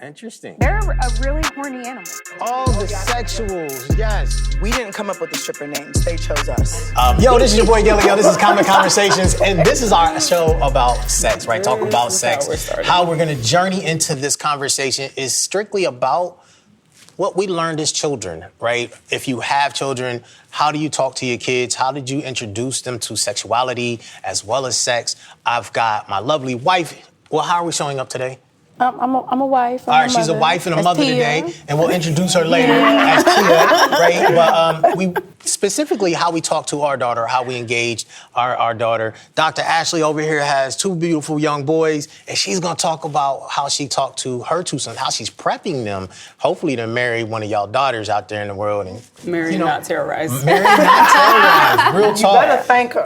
Interesting. They're a really horny animal. Oh, the sexuals, yes. We didn't come up with the stripper names. They chose us. Yo, this is your boy Gilly. Yo, this is Common Conversations, and this is our show about sex, right? Talk about sex. How we're gonna journey into this conversation is strictly about what we learned as children, right? If you have children, how do you talk to your kids? How did you introduce them to sexuality as well as sex? I've got my lovely wife. Well, how are we showing up today? I'm a wife. All right, she's a wife and a mother today, and we'll introduce her later as Teah, right? But we specifically how we talk to our daughter, how we engage our daughter. Dr. Ashley over here has two beautiful young boys, and she's gonna talk about how she talked to her two sons, how she's prepping them, hopefully to marry one of y'all daughters out there in the world. And marry, not terrorize. Marry, not terrorize. Real talk. You better thank her.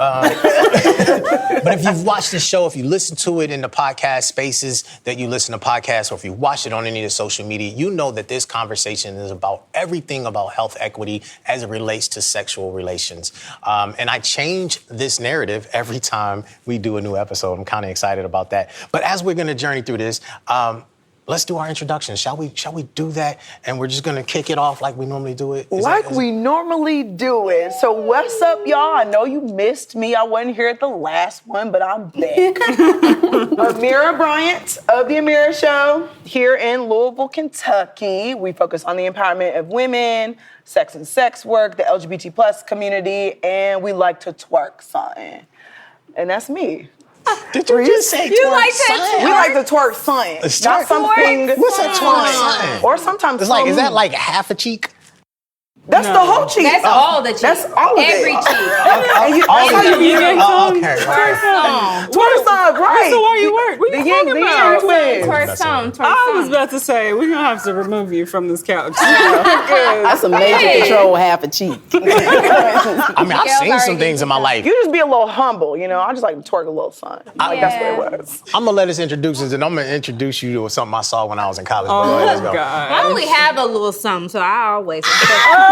But if you've watched the show, if you listen to it in the podcast spaces that you listen to podcasts, or if you watch it on any of the social media, you know that this conversation is about everything about health equity as it relates to sexual relations. And I change this narrative every time we do a new episode. I'm kind of excited about that. But as we're going to journey through this, let's do our introduction. Shall we do that? And we're just going to kick it off like we normally do it. We normally do it. So what's up, y'all? I know you missed me. I wasn't here at the last one, but I'm back. Amira Bryant of The Amira Show here in Louisville, Kentucky. We focus on the empowerment of women, sex and sex work, the LGBT plus community, and we like to twerk something. And that's me. Did you just say You twerk like to something? We like to twerk something. Not something. What's a twerk something? Or sometimes It's like, is that like half a cheek? That's the whole cheek. That's all the cheek. That's all of Every it. cheek. And you, All that's how of you it. get Okay. Twerk some. twerk song, right? So why you work? What The you yin, talking the about? yang twins. Twerk some. Twerk I was some. about to say, we're going to have to remove you from this couch. That's a major control, half a cheek. I mean, I've Miguel's seen some already things in my life. You just be a little humble, you know? I just like to twerk a little something. Like, that's what it was. I'm gonna let us introduce us, and I'm gonna introduce you to something I saw when I was in college. Oh, Let's go. God. I only have a little something, so I always.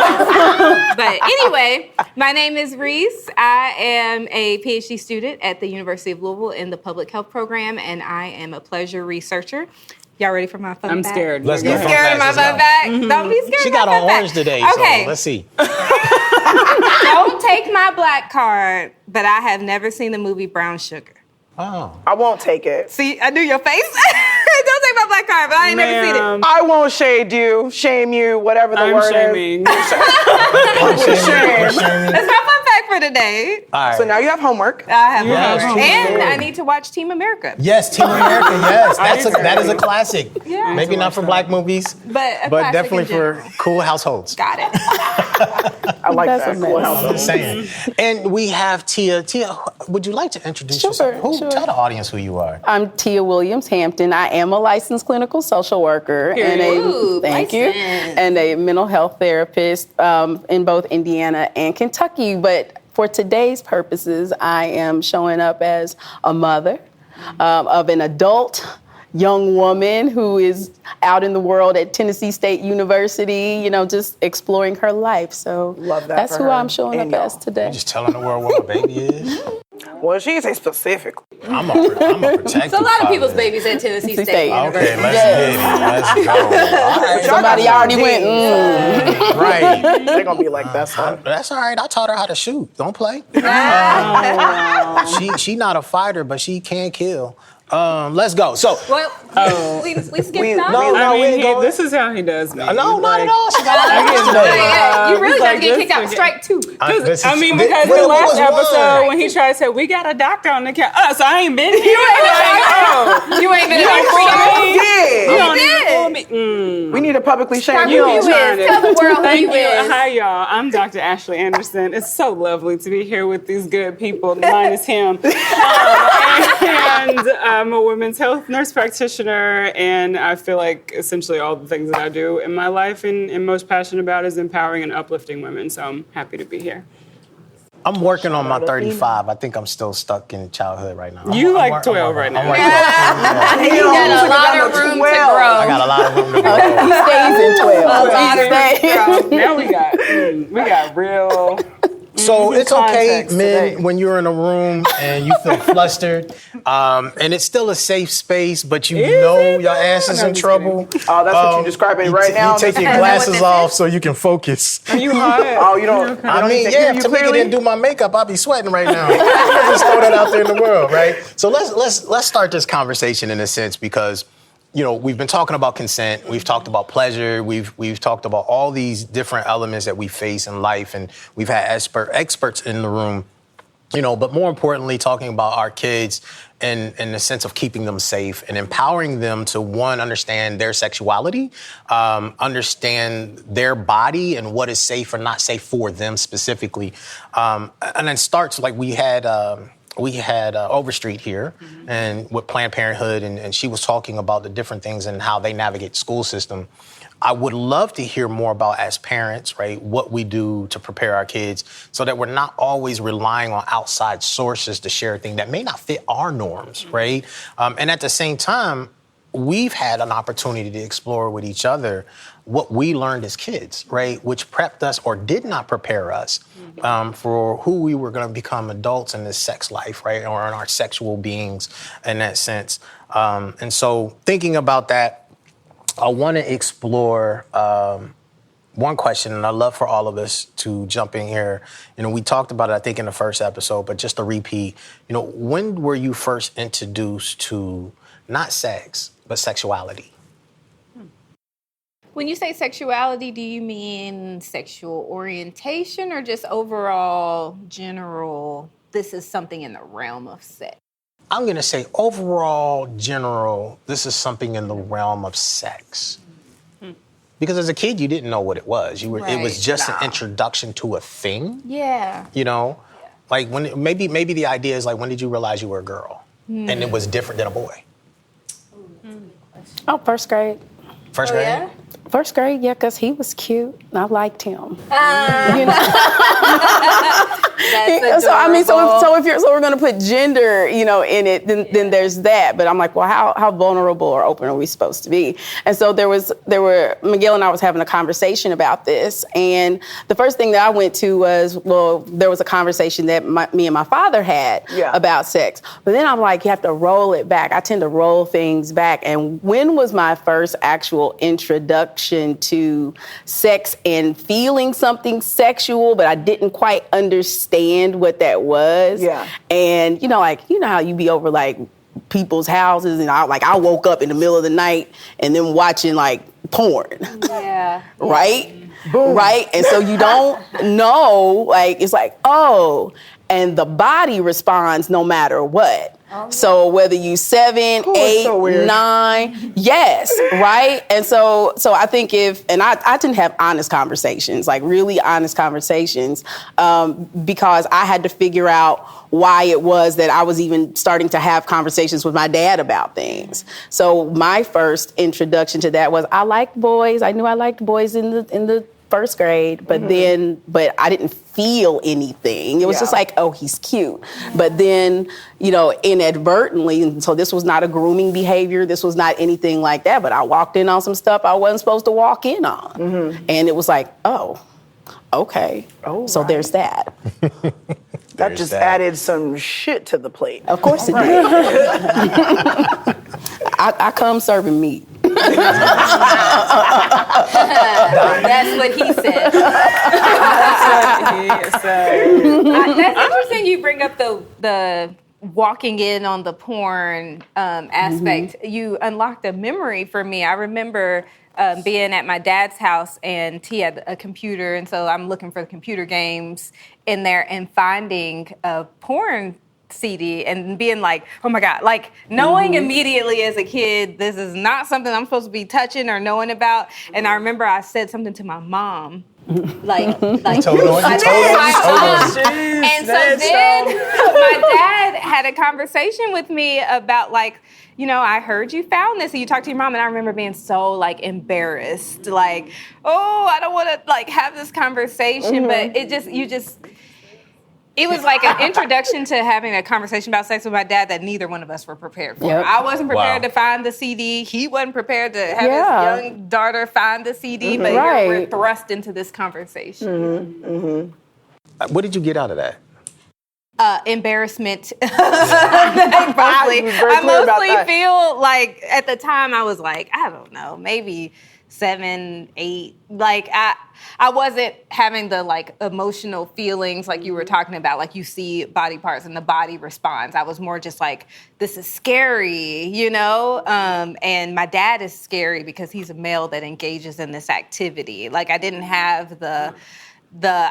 But anyway, my name is Riece. I am a PhD student at the University of Louisville in the public health program, and I am a pleasure researcher. Y'all ready for my fun I'm fact? scared. Let's go. You scared of my fun fact? Don't be scared She of my got on fun fact. orange today, Okay. so let's see. Don't take my black card, but I have never seen the movie Brown Sugar. Oh. I won't take it. See, I knew your face. Don't take my black card, but I ain't never seen it. I won't shade you, shame you, whatever the I'm word shaming. That's my fun fact for today. All right. is. So now you have homework. I have Yes, homework. Team And America. I need to watch Team America. Yes, Team America. Yes, that is a classic. Yeah. Maybe not for black movies, But a but classic definitely in general. for cool households. Got it. I like That's that. amazing. I'm just saying. And we have Teah. Teah, would you like to introduce yourself? Sure. Tell the audience who you are. I'm Teah Williams-Hampton. I am a licensed clinical social worker Ooh, thank you, licensed. and a mental health therapist in both Indiana and Kentucky. But for today's purposes, I am showing up as a mother of an adult young woman who is out in the world at Tennessee State University, you know, just exploring her life. So Love that that's for who her I'm showing and up as y'all. today. Just telling the world what my baby is. Well, she didn't say specific. I'm a protective So a lot of father. people's babies at Tennessee State State. University. Okay, let's get it. Let's go. All right. Somebody already went, Right. They're going to be like, that's her. That's all right. I taught her how to shoot. Don't play. She not a fighter, but she can kill. Let's go. So Well, we skipped on. no, I we mean, ain't going. this is how he does me. No, not Like, at all. She got I get Yeah, you really He's got like, to get kicked this out. is- Strike two. This I is- mean, this- because what the was last one? episode when he tried to say, we got a doctor on the couch. So I ain't been here. You ain't been on fool me. Yeah. You don't did. even fool me. We need to publicly shame Who you. you is. Tell the world who Thank you you. is. Hi, y'all. I'm Dr. Ashley Anderson. It's so lovely to be here with these good people, minus him. And I'm a women's health nurse practitioner, and I feel like essentially all the things that I do in my life and most passionate about is empowering and uplifting women. So I'm happy to be here. I'm working on my 35. I think I'm still stuck in childhood right now. You I'm like work- 12 I'm right now. working- You got a lot of room to I grow. got a lot of room to grow. He stays in 12. A lot of room to grow. Now we got real. So it's okay, Context men, today. when you're in a room and you feel flustered, and it's still a safe space, but you know your ass is in trouble. Oh, that's what you're describing right now? You take your Is that what glasses this off is? so you can focus. Are you hot? Oh, you don't. I mean, need to hear yeah, you if Tamika clearly? didn't do my makeup, I'd be sweating right now. Just throw that out there in the world, right? So let's start this conversation in a sense because, you know, we've been talking about consent, we've talked about pleasure, we've talked about all these different elements that we face in life, and we've had experts in the room, you know, but more importantly, talking about our kids in the sense of keeping them safe and empowering them to, one, understand their sexuality, understand their body and what is safe or not safe for them specifically. And then starts like we had Overstreet here and with Planned Parenthood, and she was talking about the different things and how they navigate the school system. I would love to hear more about, as parents, right, what we do to prepare our kids so that we're not always relying on outside sources to share things that may not fit our norms, right? And at the same time, we've had an opportunity to explore with each other what we learned as kids, right, which prepped us or did not prepare us for who we were going to become adults in this sex life, right, or in our sexual beings in that sense. And so thinking about that, I want to explore one question, and I'd love for all of us to jump in here. You know, we talked about it, I think, in the first episode, but just to repeat, you know, when were you first introduced to not sex, but sexuality? When you say sexuality, do you mean sexual orientation or just overall general, this is something in the realm of sex? I'm going to say overall, general, this is something in the realm of sex. Because as a kid, you didn't know what it was. It was just an introduction to a thing. Yeah. You know, like when maybe the idea is like, when did you realize you were a girl and it was different than a boy? Oh, first grade. First grade? Yeah? First grade, yeah, because he was cute. And I liked him. That's So I mean, adorable. so we're gonna put gender, you know, in it, then there's that. But I'm like, well, how vulnerable or open are we supposed to be? And so Miguel and I was having a conversation about this, and the first thing that I went to was, well, there was a conversation that me and my father had about sex. But then I'm like, you have to roll it back. I tend to roll things back. And when was my first actual introduction to sex and feeling something sexual, but I didn't quite understand what that was? Yeah. And, you know how you be over like people's houses and I woke up in the middle of the night and then watching like porn. Yeah. Right? Boom. Right? And so you don't know, like, it's like, oh, and the body responds no matter what. So whether you 7, 8, 9, yes, right? And so I think I didn't have honest conversations, like really honest conversations, because I had to figure out why it was that I was even starting to have conversations with my dad about things. So my first introduction to that was I liked boys. I knew I liked boys in the first grade, but but I didn't feel anything. It was just like, oh, he's cute. But then, inadvertently, and so this was not a grooming behavior, this was not anything like that, but I walked in on some stuff I wasn't supposed to walk in on. And it was like, oh, okay. Oh, so there's that. That just added some shit to the plate. Of course it did. I come serving meat. That's what he said. That's interesting you bring up the walking in on the porn aspect. You unlocked a memory for me. I remember being at my dad's house and Teah had a computer, and so I'm looking for the computer games in there and finding a porn CD and being like, oh my God, like knowing immediately as a kid, this is not something I'm supposed to be touching or knowing about. And I remember I said something to my mom. Like told on. And so then my dad had a conversation with me about like, I heard you found this, and you talked to your mom, and I remember being so like embarrassed, like, oh, I don't want to like have this conversation, but it was like an introduction to having a conversation about sex with my dad that neither one of us were prepared for. Yep. I wasn't prepared to find the CD. He wasn't prepared to have his young daughter find the CD, but we're thrust into this conversation. What did you get out of that? Embarrassment. I mostly feel like at the time I was like, I don't know, maybe 7, 8. Like I wasn't having the like emotional feelings like you were talking about, like you see body parts and the body responds. I was more just like, this is scary, you know? And my dad is scary because he's a male that engages in this activity. Like I didn't have the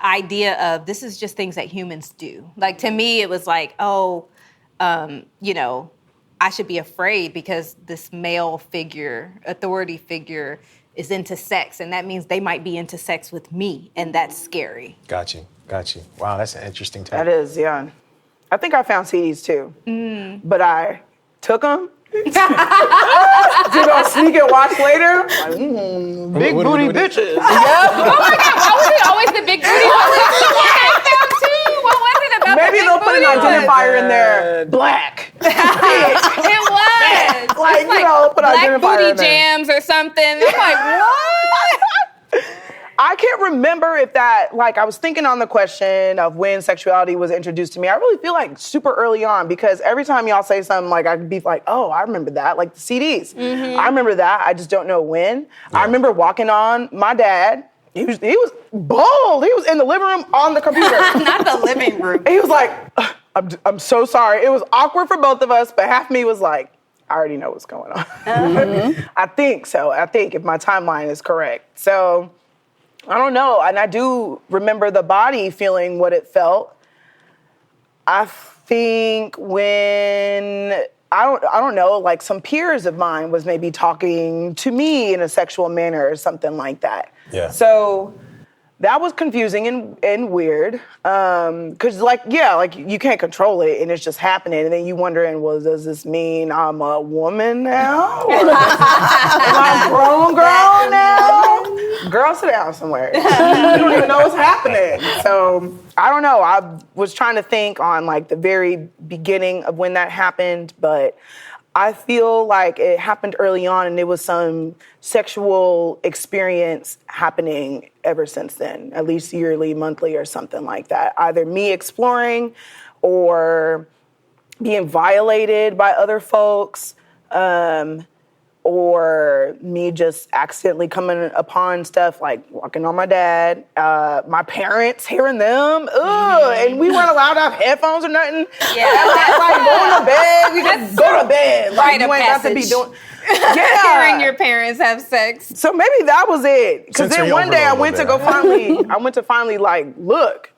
idea of this is just things that humans do. Like to me, it was like, you know, I should be afraid because this male figure, authority figure, is into sex, and that means they might be into sex with me, and that's scary. Got you. Wow, that's an interesting take. That is, yeah. I think I found CDs too, but I took them. Did I sneak and watch later? Like, big booty bitches. Oh my God, why was it always the big booty one? What was it about Maybe the big they'll put an booty identifier in there. Black. It was. Like, It's you know, put an Black identifier booty in there. jams or something. I'm like, what? I can't remember if that, like, I was thinking on the question of when sexuality was introduced to me. I really feel like super early on because every time y'all say something, like, I could be like, oh, I remember that, like the CDs. I remember that. I just don't know when. Yeah. I remember walking on my dad. He was bold. He was in the living room on the computer. Not the living room. He was like, I'm so sorry. It was awkward for both of us, but half me was like, I already know what's going on. I think so. I think if my timeline is correct. So I don't know. And I do remember the body feeling what it felt. I think when, I don't know, like some peers of mine was maybe talking to me in a sexual manner or something like that. Yeah. So that was confusing and weird. Cause like you can't control it and it's just happening. And then you wondering, well, does this mean I'm a woman now? Or am I a grown girl now? Girl, sit down somewhere. You don't even know what's happening. So I don't know. I was trying to think on like the very beginning of when that happened, but I feel like it happened early on and there was some sexual experience happening ever since then, at least yearly, monthly, or something like that. Either me exploring or being violated by other folks, or me just accidentally coming upon stuff like walking on my dad, my parents, hearing them, and we weren't allowed to have headphones or nothing. Yeah. Like going to bed, we just go to bed. Like Rite of you ain't got to be passage. doing. Yeah. Hearing your parents have sex. So maybe that was it. Because then Sensory one day I overload went a to bit. go finally like look.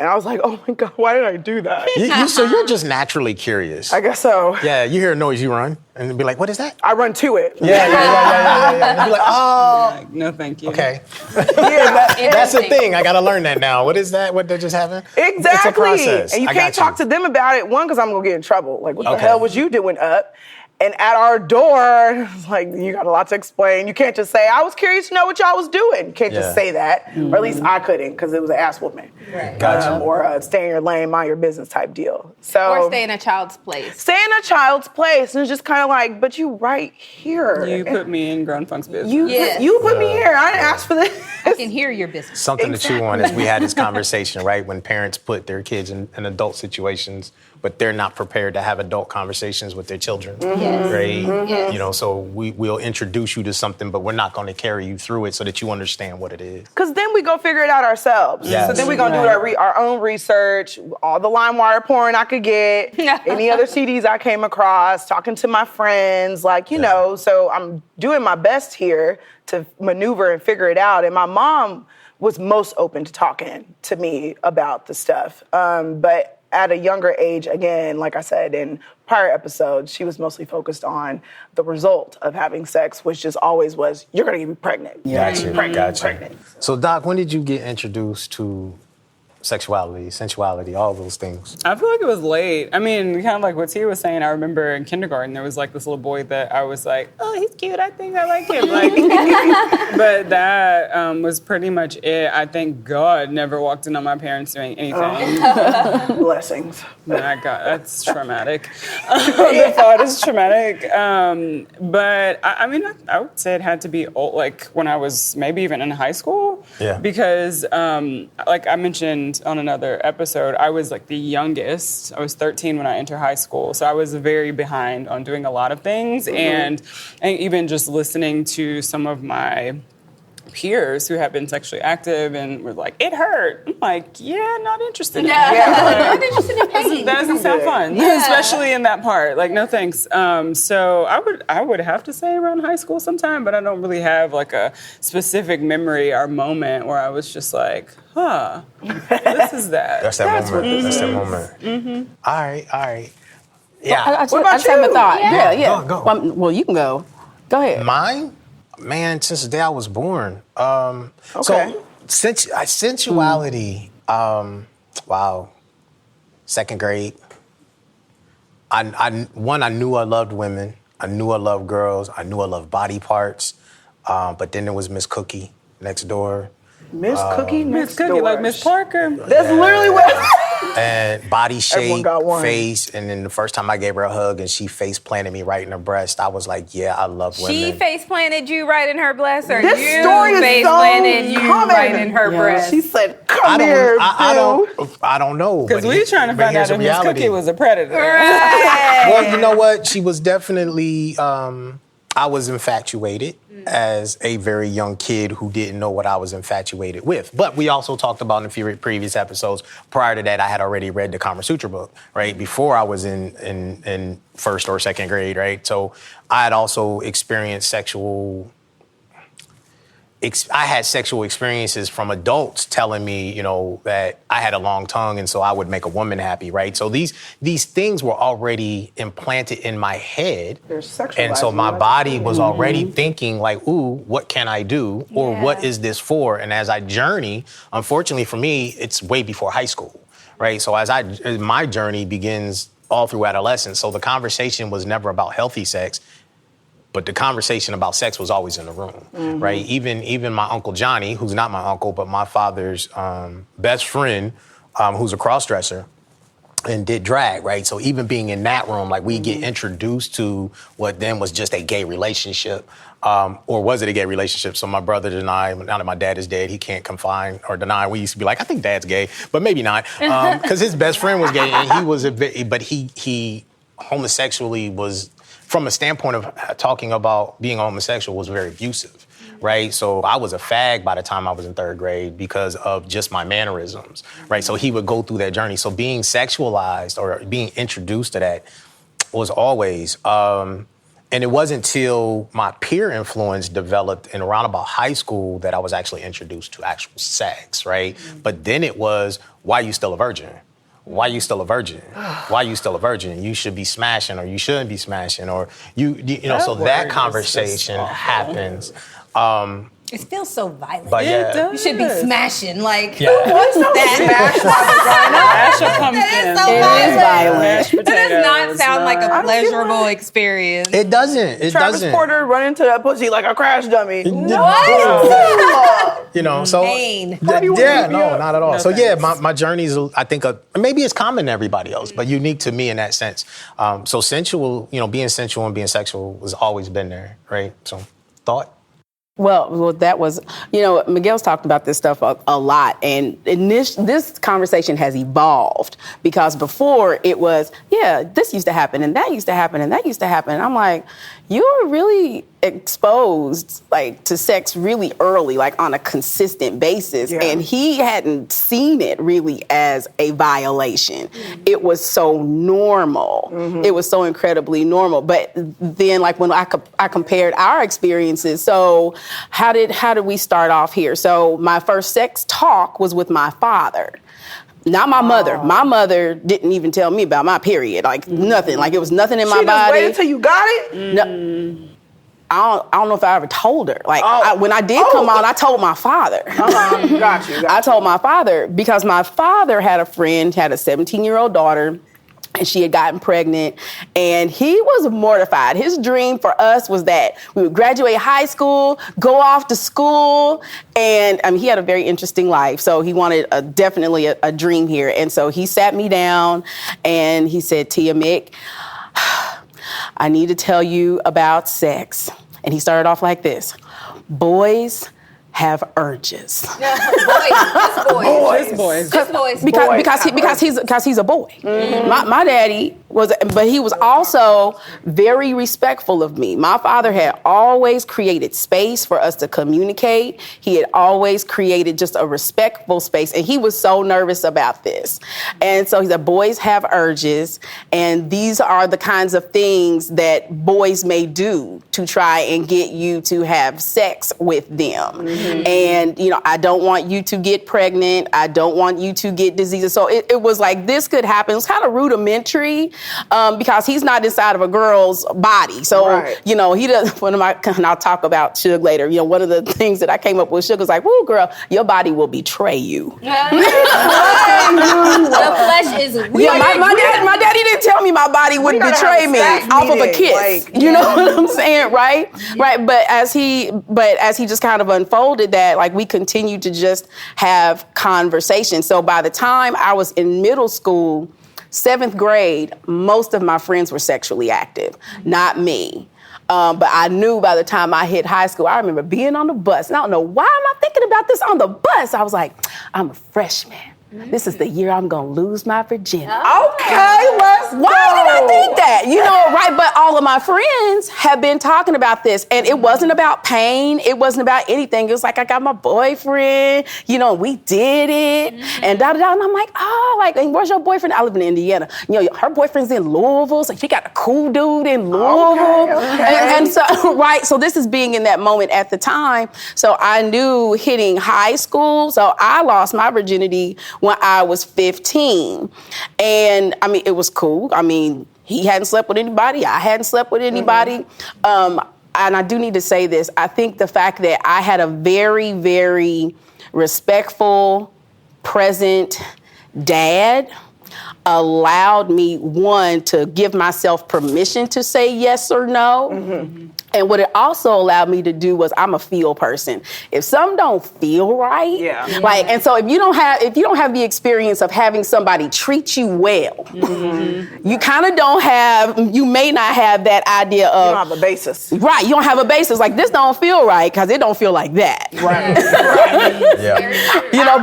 And I was like, oh my God, why did I do that? So you're just naturally curious. I guess so. Yeah, you hear a noise, you run, and be like, what is that? I run to it. Yeah. And be like, oh, No, thank you. okay. Yeah, That's the thing. I gotta learn that now. What is that? What did just happen? exactly. It's a process. And you I can't got talk to them about it, one, because I'm going to get in trouble. Like, what the Okay. hell was you doing up? And at our door, it's like, you got a lot to explain. You can't just say, I was curious to know what y'all was doing. You can't just say that. Or at least I couldn't, because it was an ass whooping. Right. Gotcha. Or stay in your lane, mind your business type deal. So Or stay in a child's place. stay in a child's place. And it's just kind of like, but you right here. You put me in Grown Funk's business. You put me here. I didn't ask for this. I can hear your business. Something to chew on as we had this conversation, right? When parents put their kids in adult situations, but they're not prepared to have adult conversations with their children, Yes. right? Yes. You know, so we'll introduce you to something, but we're not going to carry you through it so that you understand what it is. Because then we go figure it out ourselves. Yes. So then we're going to do our own research, all the LimeWire porn I could get, any other CDs I came across, talking to my friends, like, you know, so I'm doing my best here to maneuver and figure it out. And my mom was most open to talking to me about the stuff. But at a younger age, again, like I said in prior episodes, she was mostly focused on the result of having sex, which just always was, you're going to get me pregnant. Gotcha. So, Doc, when did you get introduced to sexuality, sensuality, all those things? I feel like it was late. I mean, kind of like what Teah was saying, I remember in kindergarten, there was like this little boy that I was like, oh, he's cute, I think I like him. Like, but that was pretty much it. I thank God never walked in on my parents doing anything. Blessings. My God, that's traumatic. The thought is traumatic. But I mean, I would say it had to be old, like when I was maybe even in high school. Yeah. Because, like I mentioned on another episode, I was like the youngest. I was 13 when I entered high school, so I was very behind on doing a lot of things, and even just listening to some of my peers who have been sexually active and were like, it hurt. I'm like, yeah, not interested in it. Not interested in pain. That doesn't sound fun, especially in that part. Like, no thanks. So I would have to say around high school sometime, but I don't really have like a specific memory or moment where I was just like, this is that. That's that moment. That's that moment. All right. Yeah. I just have a thought. Yeah. Go. Well, you can go. Go ahead. Mine? Man, since the day I was born. So, sensuality, wow. Second grade. I knew I loved women. I knew I loved girls. I knew I loved body parts. But then there was Miss Cookie next door. Miss Cookie Miss Cookie, like Miss Parker. That's literally what. And body shape, got one. face, and then the first time I gave her a hug and she face planted me right in her breast, I was like, yeah, I love women. She face planted you right in her breast, or This you story is face so planted you common. right in her breast? She said, "Come here, I don't know. Because but we trying to but find out here's if the Miss reality. Cookie was a predator. Well, you know what? She was definitely, I was infatuated as a very young kid who didn't know what I was infatuated with. But we also talked about in a few previous episodes, prior to that, I had already read the Kama Sutra book, right? Before I was in first or second grade, right? So I had also experienced I had sexual experiences from adults telling me, you know, that I had a long tongue and so I would make a woman happy, right? So these things were already implanted in my head. They're sexualized. And so my body was already thinking like, ooh, what can I do? Or what is this for? And as I journey, unfortunately for me, it's way before high school, right? So as my journey begins all through adolescence. So the conversation was never about healthy sex. But the conversation about sex was always in the room, right? Even my Uncle Johnny, who's not my uncle, but my father's best friend, who's a cross-dresser and did drag, right? So even being in that room, like we get introduced to what then was just a gay relationship, or was it a gay relationship? So my brother and I, now that my dad is dead, he can't confine or deny. We used to be like, I think Dad's gay, but maybe not, because his best friend was gay and he was he homosexually was. From a standpoint of talking about being homosexual was very abusive, right? So I was a fag by the time I was in third grade because of just my mannerisms, right? So he would go through that journey. So being sexualized or being introduced to that was always, and it wasn't until my peer influence developed in around about high school that I was actually introduced to actual sex, right? But then it was, why are you still a virgin? Why are you still a virgin? Why are you still a virgin? You should be smashing or you shouldn't be smashing or you know, so that conversation happens. It feels so violent. But yeah. You should be smashing, like, What's that? Masha Pumpkin. It is violent. Mashed That does not potatoes, sound like a don't see pleasurable why. experience. It doesn't. It Travis doesn't. Porter run into that pussy like a crash dummy. What? You know, so Pain. not at all. No so yeah, thanks. my journey is, I think, maybe it's common to everybody else, but unique to me in that sense. So sensual, you know, being sensual and being sexual has always been there, right? So thought. Well, that was, you know, Miguel's talked about this stuff a lot, and this conversation has evolved because before it was, this used to happen, and that used to happen, and that used to happen. And I'm like, you were really exposed, like, to sex really early, like, on a consistent basis, and he hadn't seen it really as a violation. It was so normal. It was so incredibly normal. But then, like, when I compared our experiences, so how did we start off here? So my first sex talk was with my father. Not my mother. My mother didn't even tell me about my period. Like, nothing. Like, it was nothing in my She just body. waited till you got it? No, I don't know if I ever told her. Like, when I did come out, I told my father. Got you. I told my father because my father had a friend, had a 17-year-old daughter, and she had gotten pregnant, and he was mortified. His dream for us was that we would graduate high school, go off to school, and I mean, he had a very interesting life, so he wanted definitely a dream here. And so he sat me down, and he said, Teah, Mick, I need to tell you about sex. And he started off like this. Boys have urges. Boys. Because he's a boy. My daddy but he was also very respectful of me. My father had always created space for us to communicate. He had always created just a respectful space, and he was so nervous about this. And so he said, boys have urges, and these are the kinds of things that boys may do to try and get you to have sex with them. And, I don't want you to get pregnant. I don't want you to get diseases. So it was like this could happen. It was kind of rudimentary because he's not inside of a girl's body. So, he does, and I'll talk about Suge later. One of the things that I came up with Suge was like, woo, girl, your body will betray you. The flesh is weird. Yeah, my daddy didn't tell me my body would betray me off of a kiss. You know what I'm saying, right? Right. But as he just kind of unfolded that, like we continued to just have conversations. So by the time I was in middle school, 7th grade, most of my friends were sexually active, not me. But I knew by the time I hit high school, I remember being on the bus. And I don't know why am I thinking about this on the bus. I was like, I'm a freshman. This is the year I'm going to lose my virginity. Okay, let's go. Why did I think that? Right? But all of my friends have been talking about this, and it wasn't about pain. It wasn't about anything. It was like, I got my boyfriend, we did it, and da-da-da. And I'm like, and where's your boyfriend? I live in Indiana. Her boyfriend's in Louisville, so she got a cool dude in Louisville. Okay. And so, right, so this is being in that moment at the time. So I knew hitting high school, so I lost my virginity when I was 15. And it was cool. He hadn't slept with anybody. I hadn't slept with anybody. And I do need to say this. I think the fact that I had a very, very respectful, present dad allowed me, one, to give myself permission to say yes or no. And what it also allowed me to do was, I'm a feel person. If something don't feel right, and so if you don't have the experience of having somebody treat you well, you kind of you may not have that idea of. You don't have a basis. Right, you don't have a basis. Like, this don't feel right because it don't feel like that. Right.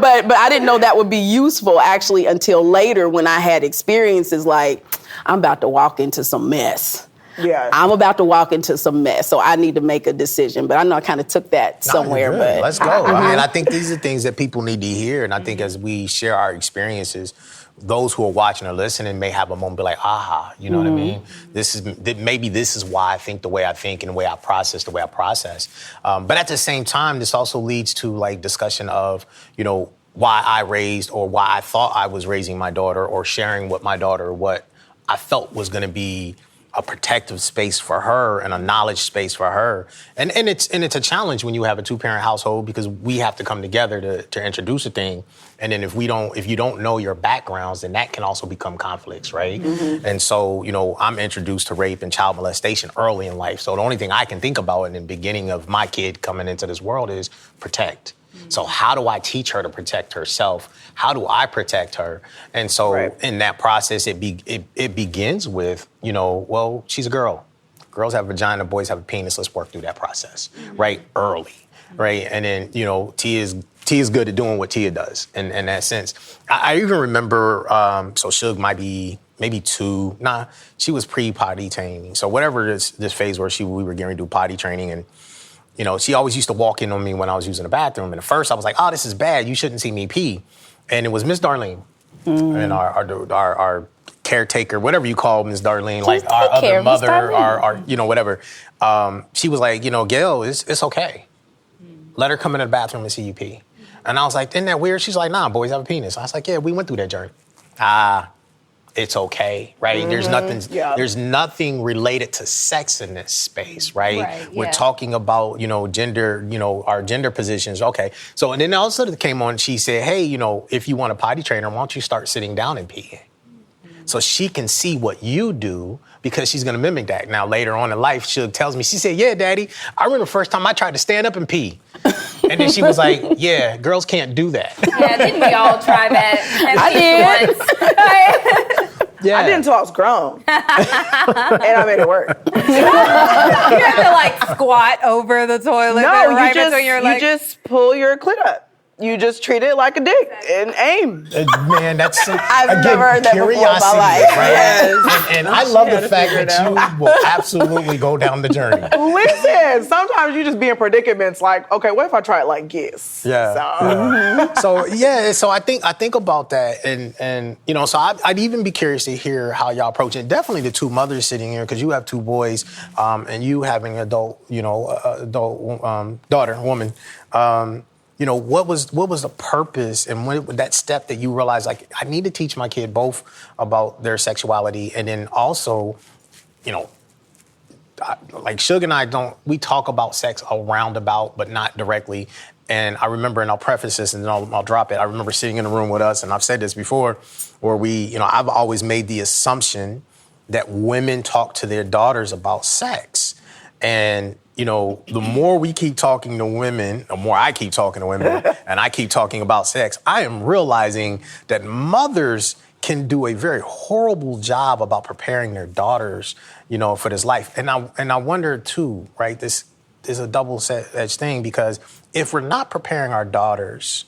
But I didn't know that would be useful actually until later when I had experiences like, I'm about to walk into some mess. Yeah. I'm about to walk into some mess, so I need to make a decision. But I know I kind of took that somewhere. But let's go. I think these are things that people need to hear, and I think as we share our experiences, those who are watching or listening may have a moment, be like, aha, you know what I mean? Maybe this is why I think the way I think and the way I process, But at the same time, this also leads to like discussion of, why I raised or why I thought I was raising my daughter or sharing with my daughter what I felt was going to be a protective space for her and a knowledge space for her. And it's a challenge when you have a 2-parent household because we have to come together to introduce a thing. And then if you don't know your backgrounds, then that can also become conflicts, right? And so, I'm introduced to rape and child molestation early in life. So the only thing I can think about in the beginning of my kid coming into this world is protect. So how do I teach her to protect herself? How do I protect her? And so in that process, it begins with, well, she's a girl. Girls have a vagina, boys have a penis. Let's work through that process, right? Early, right? And then, Teah is good at doing what Teah does in that sense. I even remember, so Suge might be maybe 2. Nah, she was pre-potty training. So whatever this phase where we were getting to do potty training, and she always used to walk in on me when I was using the bathroom. And at first I was like, oh, this is bad. You shouldn't see me pee. And it was Miss Darlene. And our caretaker, whatever you call Miss Darlene, like our other mother, our whatever. She was like, Gail, it's okay. Let her come into the bathroom and see you pee. And I was like, isn't that weird? She's like, nah, boys have a penis. I was like, yeah, we went through that journey. It's okay, right? There's nothing related to sex in this space, right? We're talking about, gender, our gender positions. Okay. So, and then all of a sudden it came on, she said, hey, if you want a potty trainer, why don't you start sitting down and peeing? So she can see what you do because she's going to mimic that. Now, later on in life, she tells me, she said, yeah, Daddy, I remember the first time I tried to stand up and pee. And then she was like, yeah, girls can't do that. Yeah, didn't we all try that? I did. Yeah. I didn't until I was grown. And I made it work. You have to like squat over the toilet. No, right you between your legs. just pull your clit up. You just treat it like a dick and aim. Man, that's I've never heard that before in my curiosity, life. right? Yes. And I love the to fact figure it that you will absolutely go down the journey. Listen, sometimes you just be in predicaments like, okay, what if I try it like this? Yeah. So I think about that, and you know, so I'd even be curious to hear how y'all approach it. Definitely the two mothers sitting here, because you have two boys, and you having an adult, daughter, woman. You know, what was the purpose and what that step that you realized, like, I need to teach my kid both about their sexuality, and then also, you know, like Suge and I we talk about sex around about, but not directly. And I remember, and I'll preface this and then I'll drop it. I remember sitting in a room with us, and I've said this before, where I've always made the assumption that women talk to their daughters about sex. And, you know, the more we keep talking to women, the more I keep talking to women, and I keep talking about sex, I am realizing that mothers can do a very horrible job about preparing their daughters, you know, for this life. And I wonder too, right? This is a double-edged thing, because if we're not preparing our daughters,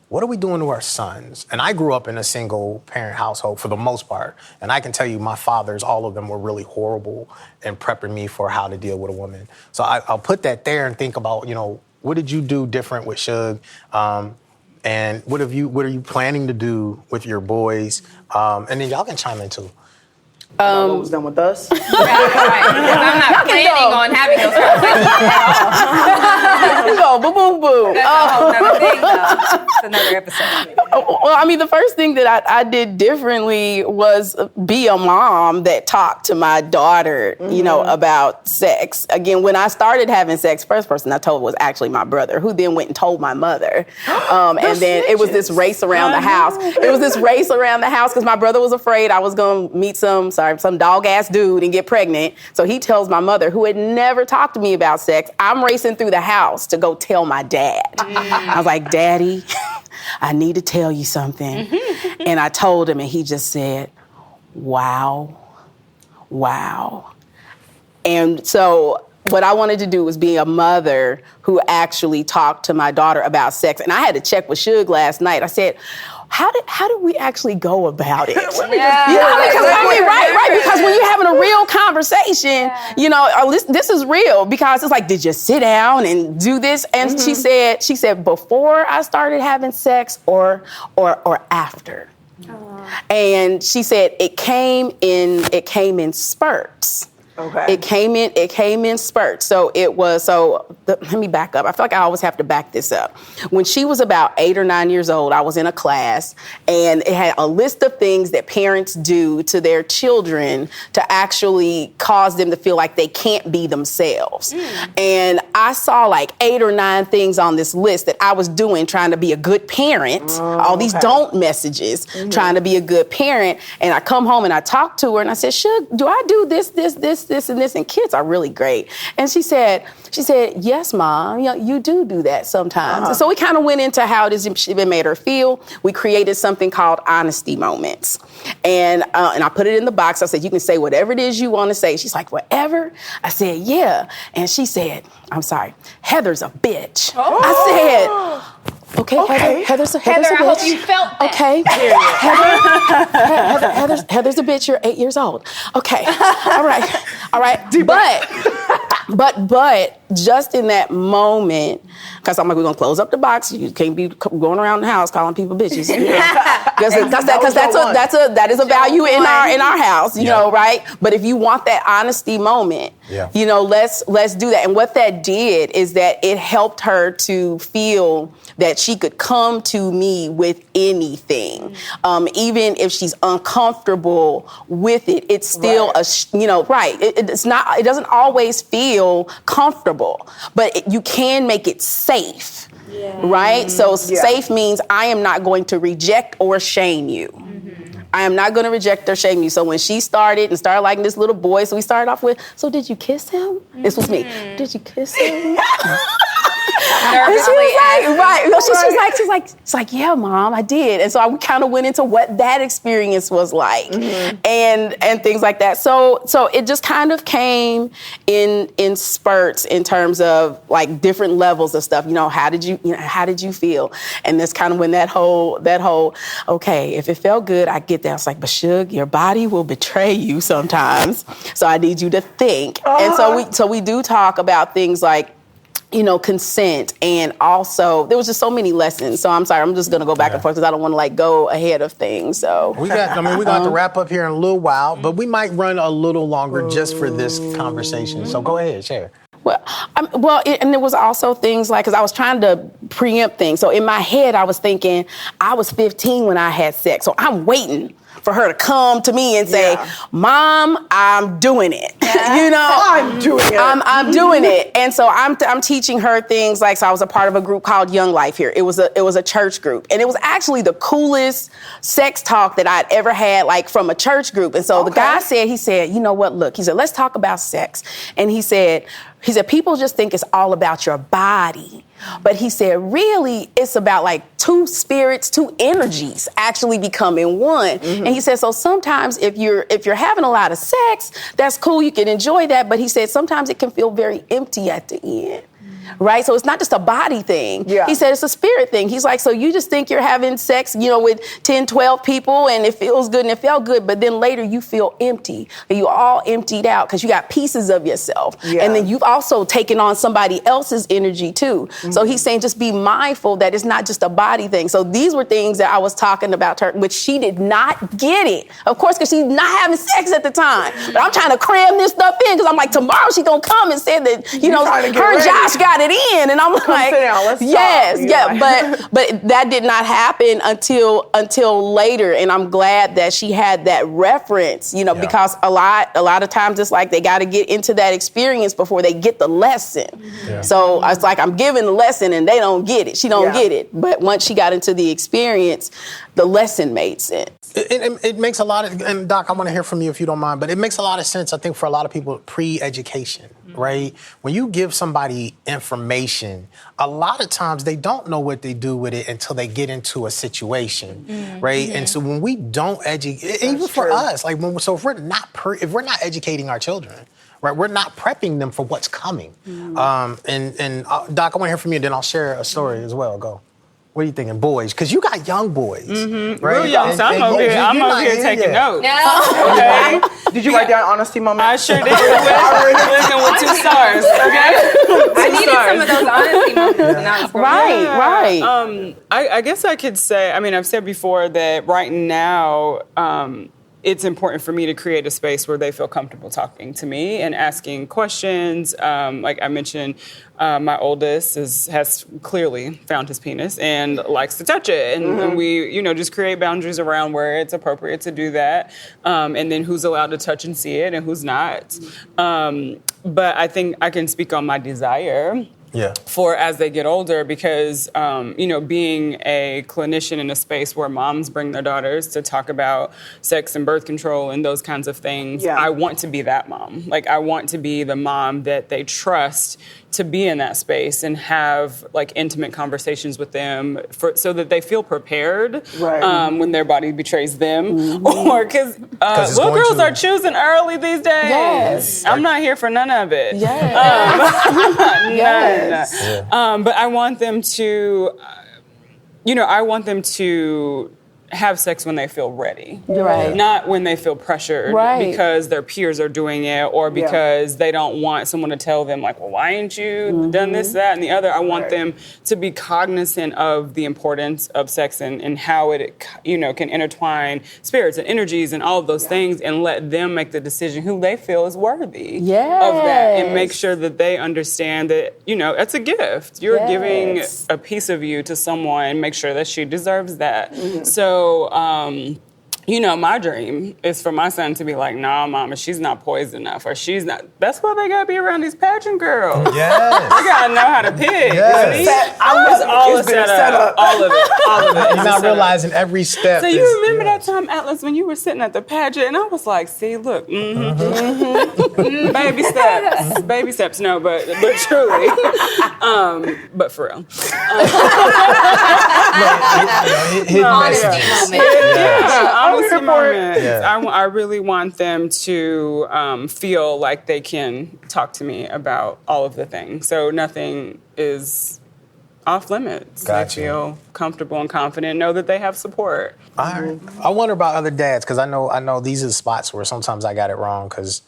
what are we doing to our sons? And I grew up in a single-parent household for the most part, and I can tell you my fathers, all of them were really horrible in prepping me for how to deal with a woman. So I'll put that there and think about, you know, what did you do different with Suge? And what are you planning to do with your boys? And then y'all can chime in too. What was done with us? Right. I'm not planning on having those conversations. Go, boom, boom, boom. That's a whole nother thing, though. It's another episode. Well, I mean, the first thing that I did differently was be a mom that talked to my daughter, you know, about sex. Again, when I started having sex, first person I told was actually my brother, who then went and told my mother. And then it was this race around the house. It was this race around the house because my brother was afraid I was going to meet some dog-ass dude and get pregnant. So he tells my mother, who had never talked to me about sex, I'm racing through the house to go tell my dad. I was like, Daddy, I need to tell you something. And I told him, and he just said, wow. And so what I wanted to do was be a mother who actually talked to my daughter about sex. And I had to check with Suge last night. I said, how did we actually go about it? Because when you're having a real conversation, you know, this is real, because it's like, did you sit down and do this? And she said, before I started having sex or after. And she said it came in spurts. Okay. It came in spurts. So let me back up. I feel like I always have to back this up. When she was about 8 or 9 years old, I was in a class, and it had a list of things that parents do to their children to actually cause them to feel like they can't be themselves. And I saw like 8 or 9 things on this list that I was doing, trying to be a good parent, all these don't messages, trying to be a good parent. And I come home and I talk to her and I said, Suge, do I do this, and this? And kids are really great. And she said, yes, Mom, you do that sometimes. And so we kind of went into how it made her feel. We created something called honesty moments. And I put it in the box. I said, you can say whatever it is you want to say. She's like, whatever? I said, yeah. And she said, I'm sorry, Heather's a bitch. I said, okay, Heather's a bitch. I hope you felt that. Okay. Heather's a bitch. You're 8 years old. Okay. All right. But just in that moment, because I'm like, we're gonna close up the box. You can't be going around the house calling people bitches. Because that is a value in our house, you know, right? But if you want that honesty moment, you know, let's do that. And what that did is that it helped her to feel that she could come to me with anything, even if she's uncomfortable with it. It's still it's not. It doesn't always feel comfortable, but you can make it safe, right? So safe means I am not going to reject or shame you. I am not going to reject or shame you. So when she started liking this little boy, so we started off with, so did you kiss him? This was me. Did you kiss him? And she was like, right. No, she's like, yeah, Mom, I did. And so I kind of went into what that experience was like, and things like that. So it just kind of came in spurts in terms of like different levels of stuff. How did you feel? And that's kind of when that whole okay, if it felt good, I get that. It's like, but Suge, your body will betray you sometimes. So I need you to think. And so we do talk about things like, consent, and also there was just so many lessons. So I'm sorry, I'm just gonna go back and forth because I don't want to like go ahead of things. So we're going to wrap up here in a little while, but we might run a little longer just for this conversation. So go ahead, share. And there was also things like, because I was trying to preempt things. So in my head, I was thinking I was 15 when I had sex. So I'm waiting for her to come to me and say, Mom, I'm doing it. I'm doing it. I'm doing it. And so I'm teaching her things like, so I was a part of a group called Young Life here. It was a church group. And it was actually the coolest sex talk that I'd ever had, like from a church group. And so the guy said, you know what, look, he said, let's talk about sex. And he said, people just think it's all about your body. But he said, really, it's about like two spirits, two energies actually becoming one. And he said, so sometimes if you're having a lot of sex, that's cool, you can enjoy that. But he said, sometimes it can feel very empty at the end. Right? So it's not just a body thing. Yeah. He said it's a spirit thing. He's like, so you just think you're having sex, with 10, 12 people and it feels good and it felt good, but then later you feel empty. You all emptied out because you got pieces of yourself. Yeah. And then you've also taken on somebody else's energy too. So he's saying just be mindful that it's not just a body thing. So these were things that I was talking about to her, which she did not get it. Of course, because she's not having sex at the time. But I'm trying to cram this stuff in because I'm like, tomorrow she's going to come and say that, her and Josh got it in, and I'm like, but that did not happen until later, and I'm glad that she had that reference, because a lot of times it's like they got to get into that experience before they get the lesson. Yeah. So it's like I'm giving the lesson and they don't get it. She don't get it, but once she got into the experience, the lesson made sense. It makes a lot of, and Doc, I want to hear from you if you don't mind, but it makes a lot of sense, I think, for a lot of people, pre-education, right? When you give somebody information, a lot of times they don't know what they do with it until they get into a situation, right? And so when we don't educate, even for us, like if we're not educating our children, right, we're not prepping them for what's coming. And Doc, I want to hear from you, and then I'll share a story as well. Go. What are you thinking, boys? Because you got young boys, right? Real young. So I'm over here taking notes. Okay. Did you write down honesty moment? I sure did. Living with 2 stars. Okay. I needed some of those honesty moments when I was growing up. Right. I guess I could say, I've said before that right now, it's important for me to create a space where they feel comfortable talking to me and asking questions. Like I mentioned, my oldest has clearly found his penis and likes to touch it. And we, just create boundaries around where it's appropriate to do that. And then who's allowed to touch and see it and who's not. But I think I can speak on my desire. For as they get older, because, being a clinician in a space where moms bring their daughters to talk about sex and birth control and those kinds of things, I want to be that mom. Like, I want to be the mom that they trust to be in that space and have, like, intimate conversations with them so that they feel prepared when their body betrays them. Or because little girls are choosing early these days. Yes. I'm not here for none of it. Yes. But I want them to, have sex when they feel ready. Right. Not when they feel pressured because their peers are doing it or because they don't want someone to tell them, like, well, why ain't you done this, that, and the other? I want them to be cognizant of the importance of sex and how it, can intertwine spirits and energies and all of those things, and let them make the decision who they feel is worthy of that, and make sure that they understand that, it's a gift. You're giving a piece of you to someone, make sure that she deserves that. So, you know, my dream is for my son to be like, nah, mama, she's not poised enough, or she's not. That's why they gotta be around these pageant girls. Yes. They gotta know how to pick. Yes. It's all a setup. All of it. You're not realizing every step. So you remember that time, Atlas, when you were sitting at the pageant, and I was like, see, look, baby steps, no, but truly, but for real. Honesty moment. Honesty moments. I really want them to feel like they can talk to me about all of the things. So nothing is off limits. Gotcha. They feel comfortable and confident, know that they have support. All right. I wonder about other dads, because I know these are spots where sometimes I got it wrong, because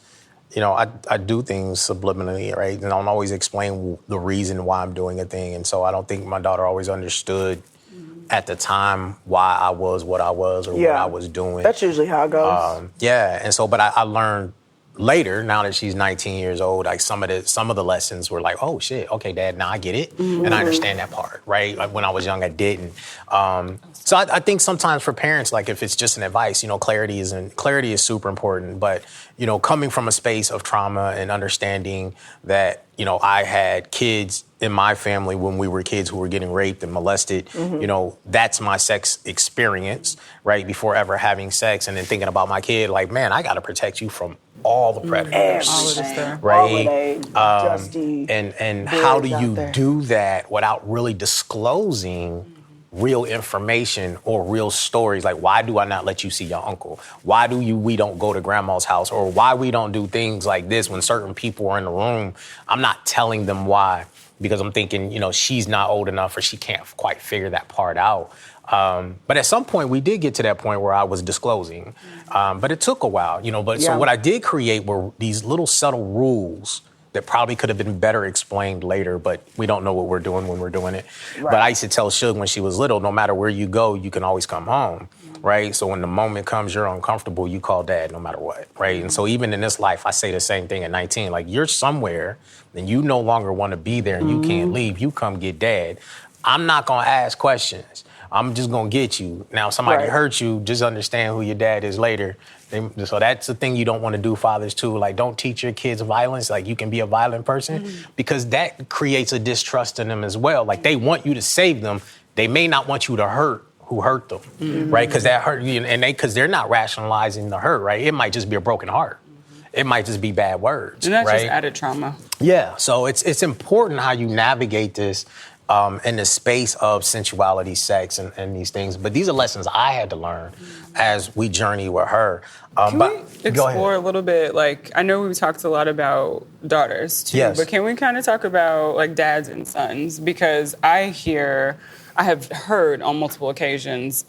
you know, I do things subliminally, right? And I don't always explain the reason why I'm doing a thing. And so I don't think my daughter always understood at the time why I was what I was or what I was doing. That's usually how it goes. And so, but I learned later, now that she's 19 years old, like some of the lessons were like, oh shit, okay, Dad, now I get it. And I understand that part, right? Like when I was young, I didn't. So I think sometimes for parents, like if it's just an advice, you know, clarity is super important. But, you know, coming from a space of trauma and understanding that, you know, I had kids in my family when we were kids who were getting raped and molested, you know, that's my sex experience, right? Before ever having sex, and then thinking about my kid, like, man, I got to protect you from all the predators, right? And how do you do that without really disclosing real information or real stories? Like, why do I not let you see your uncle? Why do we don't go to grandma's house? Or why we don't do things like this when certain people are in the room? I'm not telling them why, because I'm thinking, you know, she's not old enough or she can't quite figure that part out. But at some point, we did get to that point where I was disclosing. But it took a while, you know. So what I did create were these little subtle rules that probably could have been better explained later, but we don't know what we're doing when we're doing it. Right. But I used to tell Suge when she was little, no matter where you go, you can always come home, right? So when the moment comes, you're uncomfortable, you call Dad no matter what, right? And so even in this life, I say the same thing at 19. Like, you're somewhere, and you no longer want to be there, and you can't leave. You come get Dad. I'm not going to ask questions. I'm just going to get you. Now, if somebody hurt you, just understand who your dad is later. So that's the thing you don't want to do, fathers, too. Like, don't teach your kids violence. Like, you can be a violent person, because that creates a distrust in them as well. Like, they want you to save them. They may not want you to hurt who hurt them, right? Because that hurt you, and because they're not rationalizing the hurt, right? It might just be a broken heart. It might just be bad words, and that's right? just added trauma. Yeah. So it's important how you navigate this in the space of sensuality, sex, and these things. But these are lessons I had to learn as we journey with her. Can we explore a little bit, like, I know we've talked a lot about daughters, too, but can we kind of talk about, like, dads and sons? Because I have heard on multiple occasions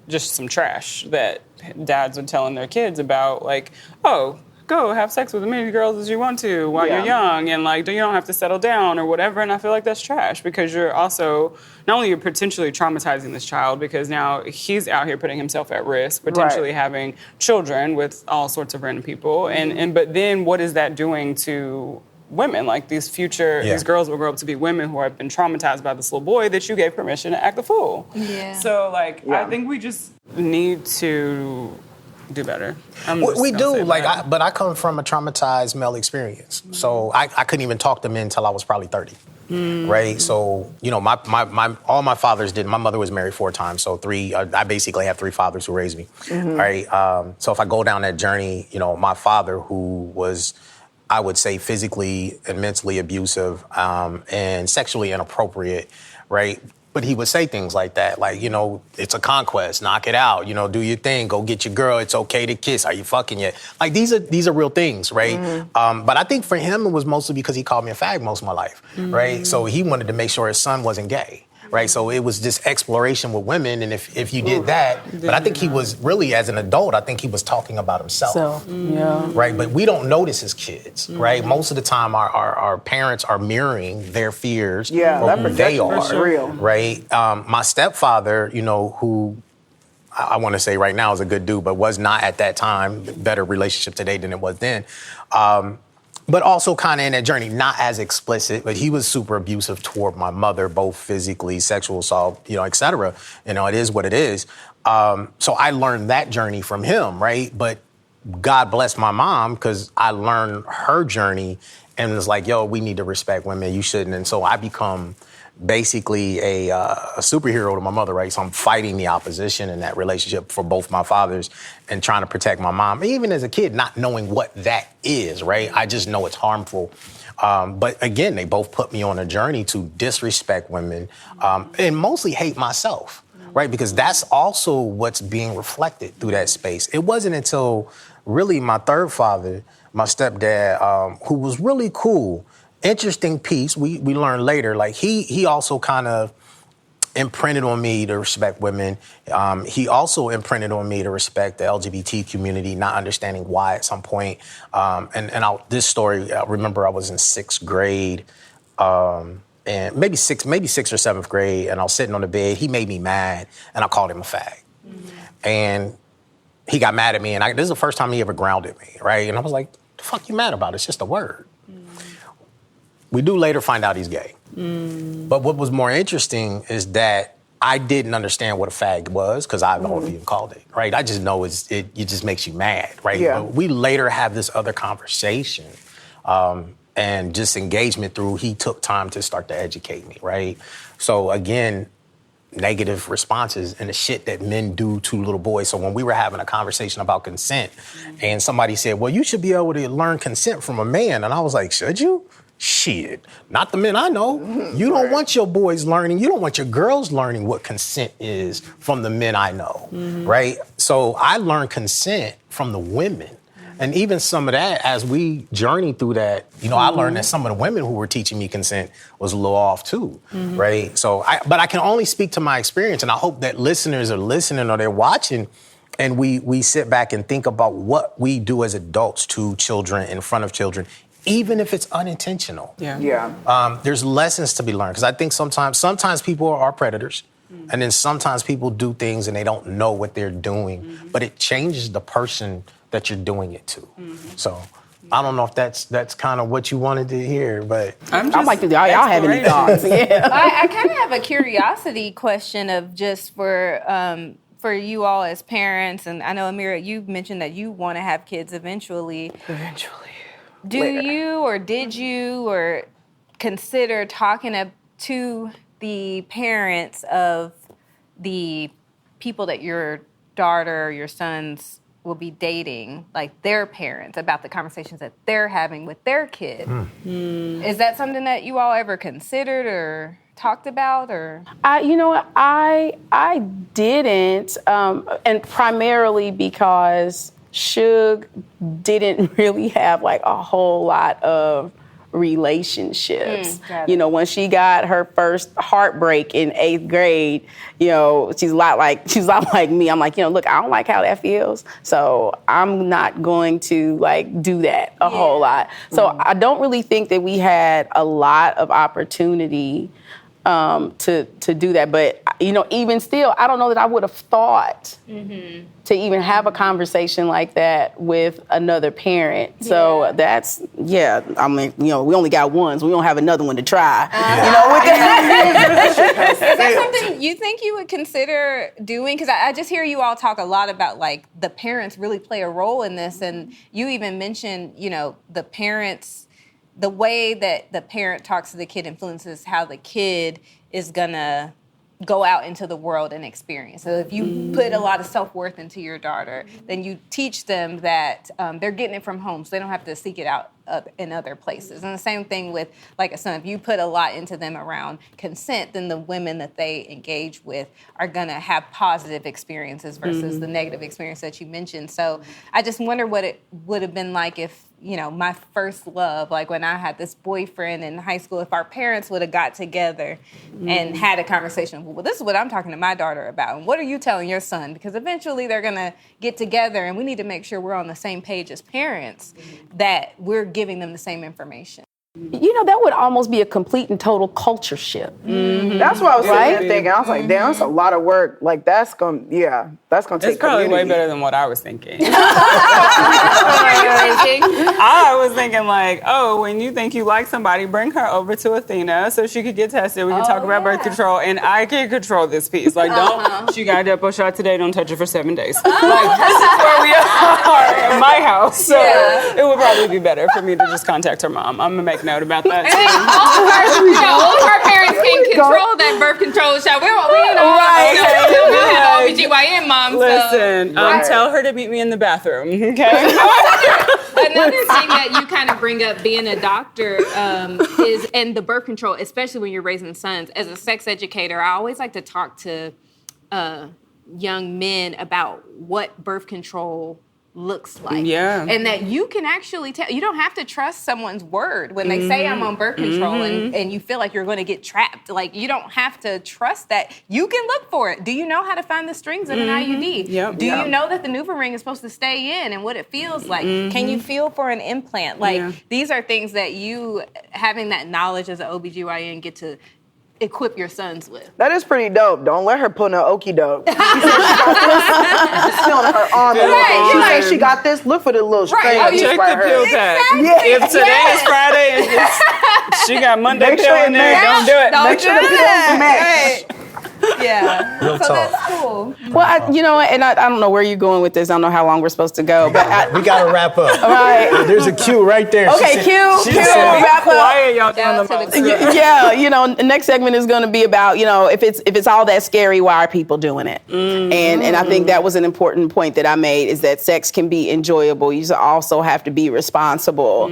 just some trash that dads are telling their kids about, like, oh, go have sex with as many girls as you want to while you're young, and like, you don't have to settle down or whatever. And I feel like that's trash, because you're also, not only you're potentially traumatizing this child, because now he's out here putting himself at risk, potentially having children with all sorts of random people. But then what is that doing to women? Like, these girls will grow up to be women who have been traumatized by this little boy that you gave permission to act the fool. Yeah. So like, I think we just need to do better. We do, like, but I come from a traumatized male experience. So I couldn't even talk to men until I was probably 30, right? So, you know, all my fathers did. My mother was married 4 times, so I basically have 3 fathers who raised me, right? So if I go down that journey, you know, my father, who was, I would say, physically and mentally abusive and sexually inappropriate, right? But he would say things like that, like, you know, it's a conquest, knock it out, you know, do your thing, go get your girl, it's okay to kiss, are you fucking yet? Like, these are real things, right? But I think for him, it was mostly because he called me a fag most of my life, right? So he wanted to make sure his son wasn't gay, right? So it was this exploration with women, and if you did that, but I think he was really, as an adult, I think he was talking about himself, right? But we don't notice as kids, right? Most of the time, our parents are mirroring their fears, or who they are, right? My stepfather, you know, who I want to say right now is a good dude, but was not at that time. Better relationship today than it was then. but also kind of in that journey, not as explicit, but he was super abusive toward my mother, both physically, sexual assault, et cetera. It is what it is. So I learned that journey from him, right? But God bless my mom, because I learned her journey and was like, yo, we need to respect women. You shouldn't. And so I become basically a superhero to my mother, right? So I'm fighting the opposition in that relationship for both my fathers and trying to protect my mom. Even as a kid, not knowing what that is, right? I just know it's harmful. But again, they both put me on a journey to disrespect women and mostly hate myself, right? Because that's also what's being reflected through that space. It wasn't until really my third father, my stepdad, who was really cool, interesting piece, we learned later, like he also kind of imprinted on me to respect women. He also imprinted on me to respect the LGBT community, not understanding why at some point. This story, I remember I was in 6th grade, and maybe sixth or 7th grade, and I was sitting on the bed. He made me mad, and I called him a fag. And he got mad at me, and this is the first time he ever grounded me, right? And I was like, the fuck you mad about? It's just a word. We do later find out he's gay. But what was more interesting is that I didn't understand what a fag was, because I've never even called it, right? I just know it just makes you mad, right? Yeah. But we later have this other conversation and just engagement through he took time to start to educate me, right? So again, negative responses and the shit that men do to little boys. So when we were having a conversation about consent and somebody said, well, you should be able to learn consent from a man. And I was like, should you? Shit, not the men I know. You don't want your boys learning, you don't want your girls learning what consent is from the men I know, right? So I learned consent from the women. And even some of that, as we journeyed through that, I learned that some of the women who were teaching me consent was a little off too, right? So, but I can only speak to my experience, and I hope that listeners are listening or they're watching, and we sit back and think about what we do as adults to children, in front of children, even if it's unintentional. There's lessons to be learned, because I think sometimes people are predators, and then sometimes people do things and they don't know what they're doing, but it changes the person that you're doing it to. So I don't know if that's kind of what you wanted to hear, but I'm like, y'all have any thoughts? Yeah. I kind of have a curiosity question of just for you all as parents, and I know, Amira, you mentioned that you want to have kids eventually. Do you or did you or consider talking to the parents of the people that your daughter or your sons will be dating, like their parents, about the conversations that they're having with their kid? Is that something that you all ever considered or talked about? Or I didn't, and primarily because Suge didn't really have like a whole lot of relationships. When she got her first heartbreak in 8th grade, she's a lot like me. I'm like, look, I don't like how that feels, so I'm not going to like do that a whole lot. So I don't really think that we had a lot of opportunity to do that. But even still, I don't know that I would have thought to even have a conversation like that with another parent. So that's, I mean, we only got one, so we don't have another one to try. Is that something you think you would consider doing? Because I just hear you all talk a lot about like the parents really play a role in this, and you even mentioned, the parents, the way that the parent talks to the kid influences how the kid is gonna go out into the world and experience. So if you put a lot of self-worth into your daughter, then you teach them that they're getting it from home, so they don't have to seek it out in other places. And the same thing with like a son. If you put a lot into them around consent, then the women that they engage with are gonna have positive experiences versus the negative experience that you mentioned. So I just wonder what it would have been like if, my first love, like when I had this boyfriend in high school, if our parents would have got together and had a conversation, well, this is what I'm talking to my daughter about, and what are you telling your son? Because eventually they're gonna get together, and we need to make sure we're on the same page as parents, that we're giving them the same information. That would almost be a complete and total culture shift. That's what I was sitting there thinking. I was like, damn, that's a lot of work. Like, that's going to take It's probably way community. better than what I was thinking. I was thinking like, oh, when you think you like somebody, bring her over to Athena so she could get tested. We can talk about birth control, and I can control this piece. Like, she got a depo shot today. Don't touch her for 7 days. Like, this is where we are in my house. So it would probably be better for me to just contact her mom. I'm gonna make note about that. And then all of our parents can control that birth control shot. We have OBGYN moms. Listen, tell her to meet me in the bathroom, okay? Another thing that you kind of bring up being a doctor is, and the birth control, especially when you're raising sons. As a sex educator, I always like to talk to young men about what birth control looks like. Yeah. And that you can actually tell, you don't have to trust someone's word when they say I'm on birth control and you feel like you're going to get trapped. Like, you don't have to trust that. You can look for it. Do you know how to find the strings in an IUD? Yep. Do you know that the NuvaRing is supposed to stay in and what it feels like? Can you feel for an implant? Like, these are things that you, having that knowledge as an OBGYN, get to equip your sons with. That is pretty dope. Don't let her pull no okie doke. She said she got this. Just feeling her arm. She said she got this. Look for the little string. Check the pill tag. If today is Friday and she got Monday pill in there, don't do it. Make sure the pills match. Yeah. Real So talk. that's cool. Well, I don't know where you're going with this. I don't know how long we're supposed to go, but We got to wrap up. all right. There's a cue right there. Okay, cue, wrap up. Why are y'all Down doing to the the most? Yeah, the next segment is going to be about, if it's all that scary, why are people doing it? And I think that was an important point that I made, is that sex can be enjoyable. You also have to be responsible,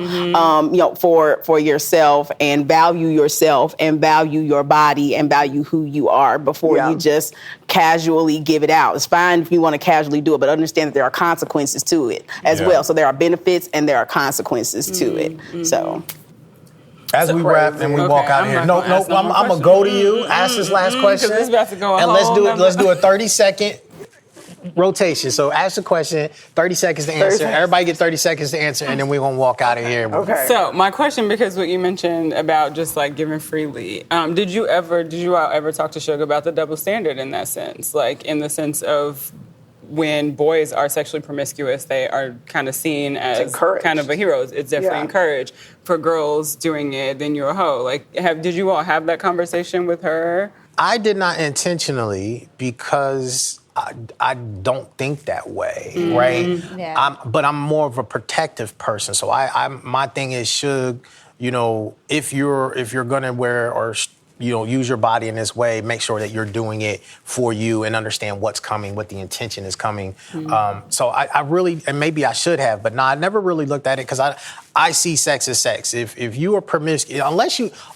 for yourself and value your body and value who you are before you just casually give it out. It's fine if you want to casually do it, but understand that there are consequences to it as well. So there are benefits and there are consequences to it. So. As we wrap and we walk out of here, I'm gonna go to you. Ask this last question, This is about to go a and whole let's do a 30-second rotation. So ask the question, 30 seconds to answer. Everybody get 30 seconds to answer, and then we're gonna walk out of here. Okay. So my question, because what you mentioned about just like giving freely, did you all ever talk to Sugar about the double standard in that sense? Like, in the sense of, when boys are sexually promiscuous, they are kind of seen as kind of a hero. It's definitely encouraged. For girls doing it, then you're a hoe. Like, did you all have that conversation with her? I did not intentionally, because I don't think that way, right? Yeah. But I'm more of a protective person. So my thing is, if you're gonna wear or use your body in this way, make sure that you're doing it for you and understand what's coming, what the intention is coming. So I really, and maybe I should have, but I never really looked at it, because I see sex as sex. If you are promiscuous,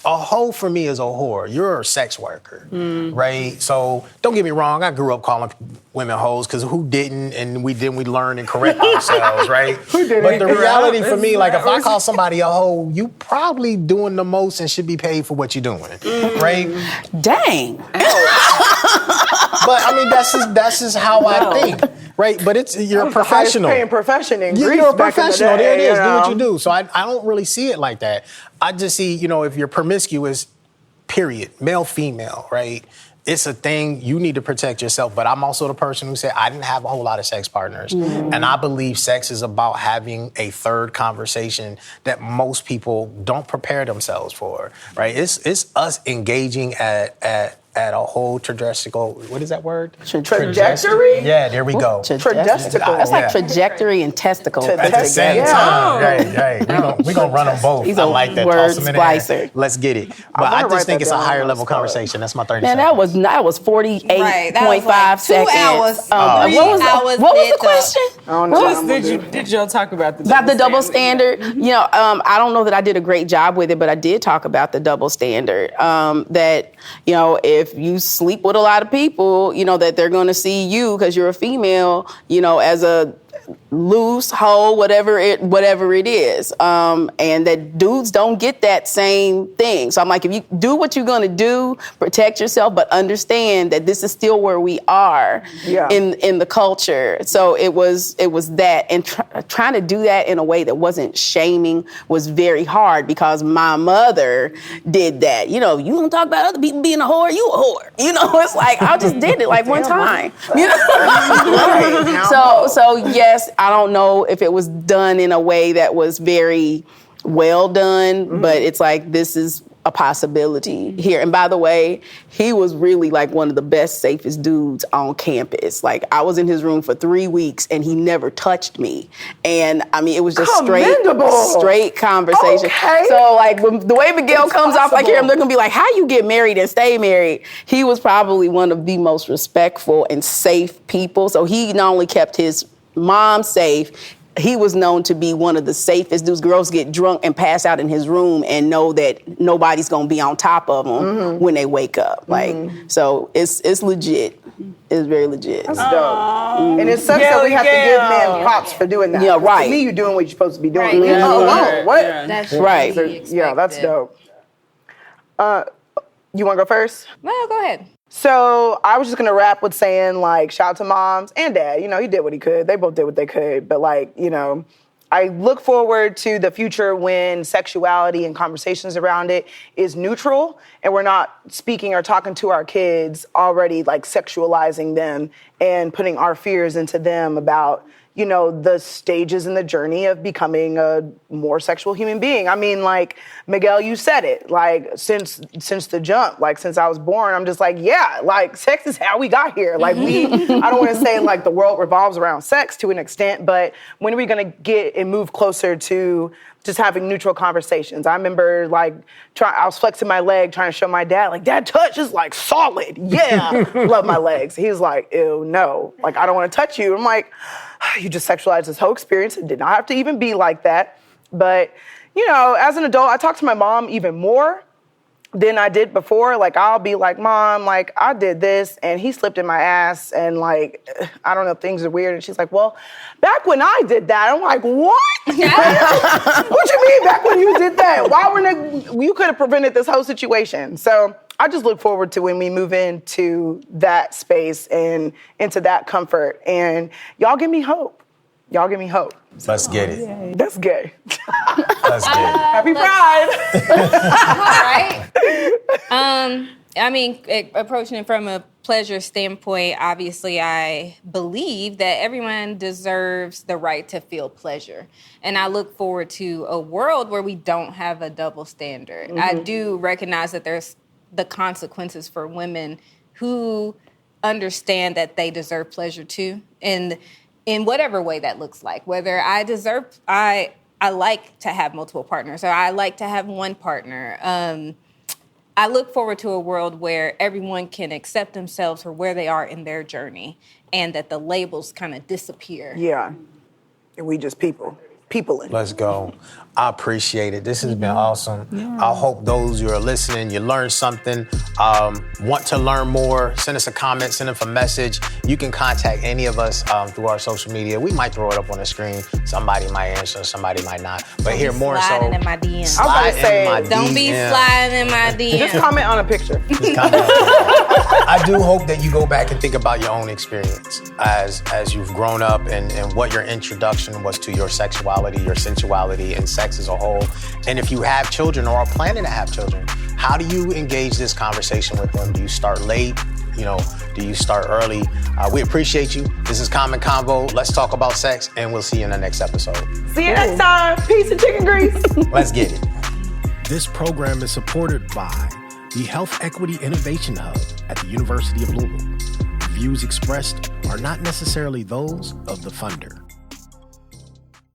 a hoe for me is a whore. You're a sex worker, right? So don't get me wrong, I grew up calling women hoes, because who didn't? And we learn and correct ourselves, right? Who didn't? But the reality for me, like, if I call somebody a hoe, you probably doing the most and should be paid for what you're doing, right? Dang. But I mean, that's just how I think, right? But you're a professional. Highest paying profession in Greece. You're a back in the professional. day, There it is. you Do what know. you do. So I don't really see it like that. I just see, if you're promiscuous, period, male, female, right? It's a thing. You need to protect yourself. But I'm also the person who said I didn't have a whole lot of sex partners. And I believe sex is about having a third conversation that most people don't prepare themselves for, right? It's us engaging at a whole trajectory. What is that word? Trajectory? Yeah, there we go. Trajectory. That's like trajectory and testicle. At the same time. Right. We're going to run them both. He's I a like that. word Toss them in there. splicer. Let's get it. But wanna I write just think that it's a down. higher level conversation. That's my 30 Man, seconds. that was 48.5 Right, that was like 2 seconds. hours, 3 hours What was the lit question? I don't know. Did y'all talk about the Double standard? I don't know that I did a great job with it, but I did talk about the double standard. That, if you sleep with a lot of people, that they're going to see you, because you're a female, as a loose, hoe, whatever it is. And that dudes don't get that same thing. So I'm like, if you do what you're gonna do, protect yourself, but understand that this is still where we are in the culture. So it was that, and trying to do that in a way that wasn't shaming was very hard, because my mother did that. You know, you don't talk about other people being a whore, you a whore. You know, it's like, I just did it like one time. You know? So yes, I don't know if it was done in a way that was very well done, but it's like, this is a possibility here. And by the way, he was really like one of the best, safest dudes on campus. Like, I was in his room for 3 weeks and he never touched me. And I mean, it was just straight conversation. Okay. So like, when the way Miguel comes off like here, I'm looking to be like, how you get married and stay married? He was probably one of the most respectful and safe people. So he not only kept his mom safe, he was known to be one of the safest dudes. Girls get drunk and pass out in his room and know that nobody's gonna be on top of them when they wake up. Like, so it's legit. It's very legit. That's dope. And it sucks that we have to give men props for doing that. Yeah, right. To me, you're doing what you're supposed to be doing. Right. Leave them alone. What? That's Right. Yeah, that's dope. You want to go first? No, go ahead. So I was just gonna wrap with saying, like, shout out to moms and dad. You know, he did what he could. They both did what they could. But like, you know, I look forward to the future when sexuality and conversations around it is neutral, and we're not speaking or talking to our kids already like sexualizing them and putting our fears into them about, you know, the stages in the journey of becoming a more sexual human being. I mean, like, Miguel, you said it, like, since the jump, like, since I was born, I'm just like, yeah, like, sex is how we got here. Like, I don't want to say, like, the world revolves around sex to an extent, but when are we going to get and move closer to just having neutral conversations? I remember, like, I was flexing my leg, trying to show my dad, like, Dad, touch is, like, solid. Yeah, love my legs. He's like, ew, no. Like, I don't want to touch you. I'm like, you just sexualized this whole experience. It did not have to even be like that. But, you know, as an adult, I talk to my mom even more than I did before. Like, I'll be like, Mom, like, I did this and he slipped in my ass and, like, I don't know if things are weird. And she's like, well, back when I did that. I'm like, what? What you mean back when you did that? You could have prevented this whole situation. So I just look forward to when we move into that space and into that comfort. And y'all give me hope. Y'all give me hope. Let's get it. That's gay. Let's get it. Happy Pride. All right. I mean, approaching it from a pleasure standpoint, obviously I believe that everyone deserves the right to feel pleasure. And I look forward to a world where we don't have a double standard. I do recognize that there's the consequences for women who understand that they deserve pleasure too, and in whatever way that looks like. Whether I like to have multiple partners, or I like to have one partner. I look forward to a world where everyone can accept themselves for where they are in their journey, and that the labels kind of disappear. Yeah, and we just people. Let's go. I appreciate it. This has been awesome. Yeah. I hope those who are listening, you learned something. Want to learn more, send us a comment, send us a message. You can contact any of us through our social media. We might throw it up on the screen. Somebody might answer, somebody might not. But here more so. Sliding in my DMs. Slide in my DMs. Don't be sliding in my DMs. Just comment on a picture. I do hope that you go back and think about your own experience as you've grown up and what your introduction was to your sexuality, your sensuality, and sex as a whole. And if you have children or are planning to have children, how do you engage this conversation with them? Do you start late? You know, do you start early? We appreciate you. This is Common Convo. Let's talk about sex, and we'll see you in the next episode. See you next time. Peace and chicken grease. Let's get it. This program is supported by the Health Equity Innovation Hub at the University of Louisville. The views expressed are not necessarily those of the funder.